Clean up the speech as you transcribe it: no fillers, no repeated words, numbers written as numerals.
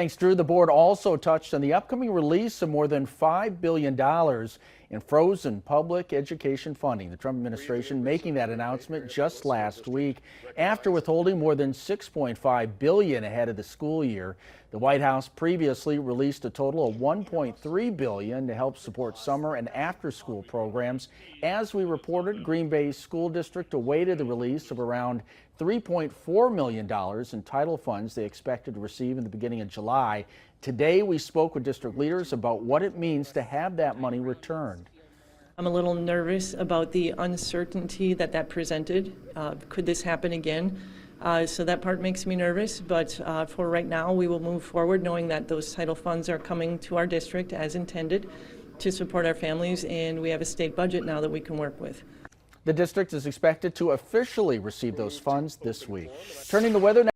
Thanks, Drew. The board also touched on the upcoming release of more than $5 billion in frozen public education funding. The Trump administration making that announcement just last week after withholding more than $6.5 billion ahead of the school year. The White House previously released a total of $1.3 billion to help support summer and after-school programs. As we reported, Green Bay's school district awaited the release of around $3.4 million in title funds they expected to receive in the beginning of July. Today, we spoke with district leaders about what it means to have that money returned. I'm a little nervous about the uncertainty that presented. Could this happen again? So that part makes me nervous, but for right now, we will move forward knowing that those title funds are coming to our district as intended to support our families, and we have a state budget now that we can work with. The district is expected to officially receive those funds this week. Turning the weather now.